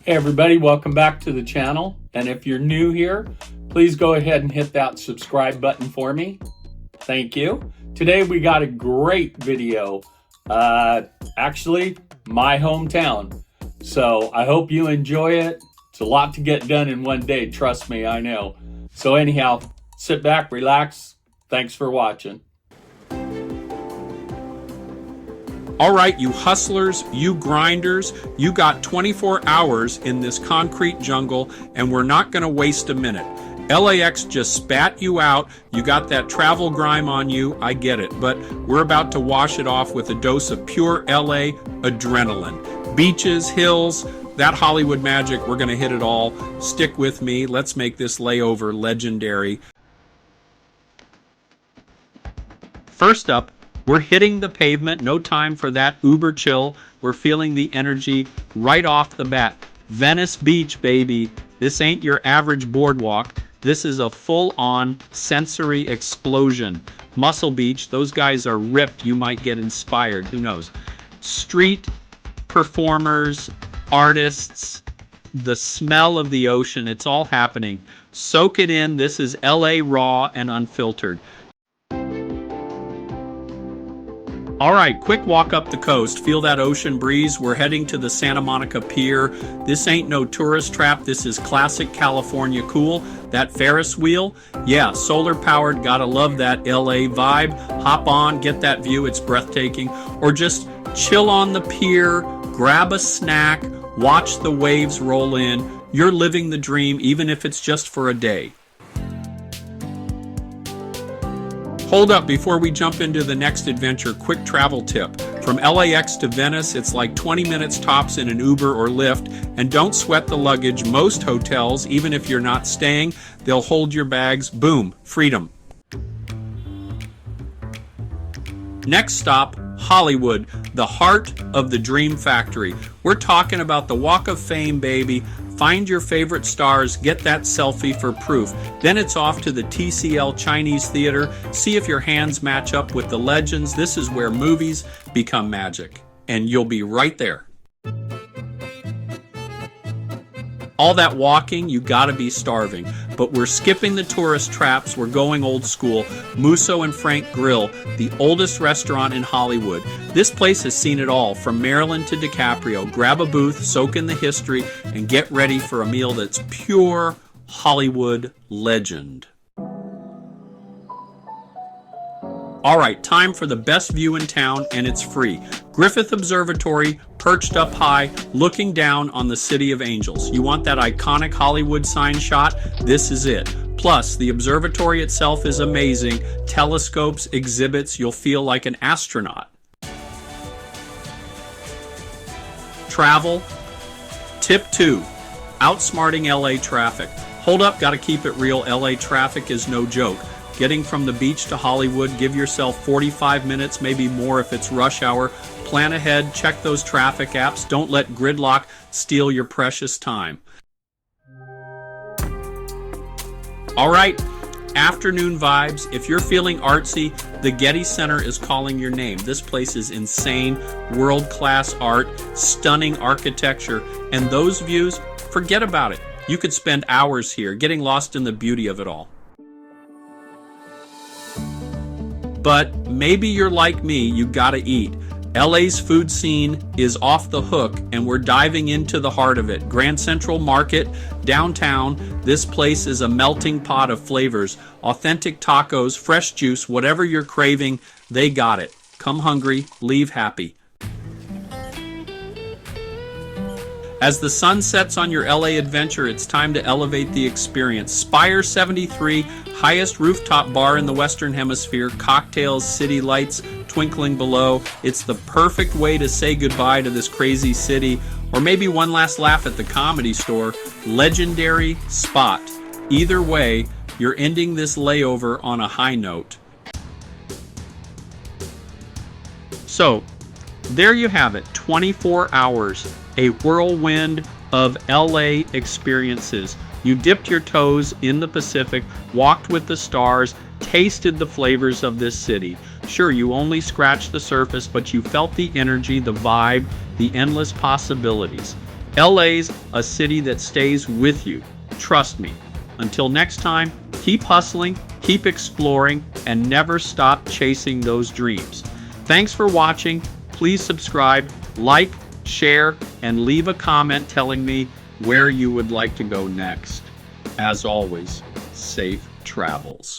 Hey everybody, welcome back to the channel. And if you're new here, please go ahead and hit that subscribe button for me. Thank you. Today we got a great video. Actually, my hometown. So I hope you enjoy it. It's a lot to get done in one day, trust me, I know. So anyhow, sit back, relax. Thanks for watching. All right, you hustlers, you grinders, you got 24 hours in this concrete jungle, and we're not going to waste a minute. LAX just spat you out. You got that travel grime on you. I get it. But we're about to wash it off with a dose of pure LA adrenaline. Beaches, hills, that Hollywood magic, we're going to hit it all. Stick with me. Let's make this layover legendary. First up, we're hitting the pavement. No time for that uber chill. We're feeling the energy right off the bat. Venice Beach, baby. This ain't your average boardwalk. This is a full-on sensory explosion. Muscle Beach, those guys are ripped. You might get inspired. Who knows? Street performers, artists, the smell of the ocean. It's all happening. Soak it in. This is LA raw and unfiltered. All right, quick walk up the coast. Feel that ocean breeze. We're heading to the Santa Monica Pier. This ain't no tourist trap. This is classic California cool. That Ferris wheel, yeah, solar powered. Gotta love that LA vibe. Hop on, get that view. It's breathtaking. Or just chill on the pier, grab a snack, watch the waves roll in. You're living the dream, even if it's just for a day. Hold up, before we jump into the next adventure, quick travel tip. From LAX to Venice, it's like 20 minutes tops in an Uber or Lyft, and don't sweat the luggage. Most hotels, even if you're not staying, they'll hold your bags. Boom, freedom. Next stop, Hollywood, the heart of the dream factory. We're talking about the Walk of Fame, baby. Find your favorite stars, get that selfie for proof. Then it's off to the TCL Chinese Theater. See if your hands match up with the legends. This is where movies become magic, and you'll be right there. All that walking, you gotta be starving. But we're skipping the tourist traps. We're going old school. Musso and Frank Grill, the oldest restaurant in Hollywood. This place has seen it all, from Maryland to DiCaprio. Grab a booth, soak in the history, and get ready for a meal that's pure Hollywood legend. All right, time for the best view in town, and it's free. Griffith Observatory, perched up high, looking down on the City of Angels. You want that iconic Hollywood sign shot? This is it. Plus, the observatory itself is amazing. Telescopes, exhibits, you'll feel like an astronaut. Travel. Tip 2. Outsmarting LA traffic. Hold up, gotta keep it real. LA traffic is no joke. Getting from the beach to Hollywood, give yourself 45 minutes, maybe more if it's rush hour. Plan ahead, check those traffic apps. Don't let gridlock steal your precious time. All right, afternoon vibes. If you're feeling artsy, the Getty Center is calling your name. This place is insane, world-class art, stunning architecture, and those views, forget about it. You could spend hours here, getting lost in the beauty of it all. But maybe you're like me, you gotta eat. LA's food scene is off the hook, and we're diving into the heart of it. Grand Central Market, downtown. This place is a melting pot of flavors. Authentic tacos, fresh juice, whatever you're craving, they got it. Come hungry, leave happy. As the sun sets on your LA adventure, it's time to elevate the experience. Spire 73, highest rooftop bar in the Western Hemisphere, cocktails, city lights twinkling below. It's the perfect way to say goodbye to this crazy city, or maybe one last laugh at the Comedy Store. Legendary spot. Either way, you're ending this layover on a high note. So, there you have it, 24 hours. A whirlwind of LA experiences. You dipped your toes in the Pacific, walked with the stars, tasted the flavors of this city. Sure, you only scratched the surface, but you felt the energy, the vibe, the endless possibilities. LA's a city that stays with you. Trust me. Until next time, keep hustling, keep exploring, and never stop chasing those dreams. Thanks for watching. Please subscribe, like, share, and leave a comment telling me where you would like to go next. As always, safe travels.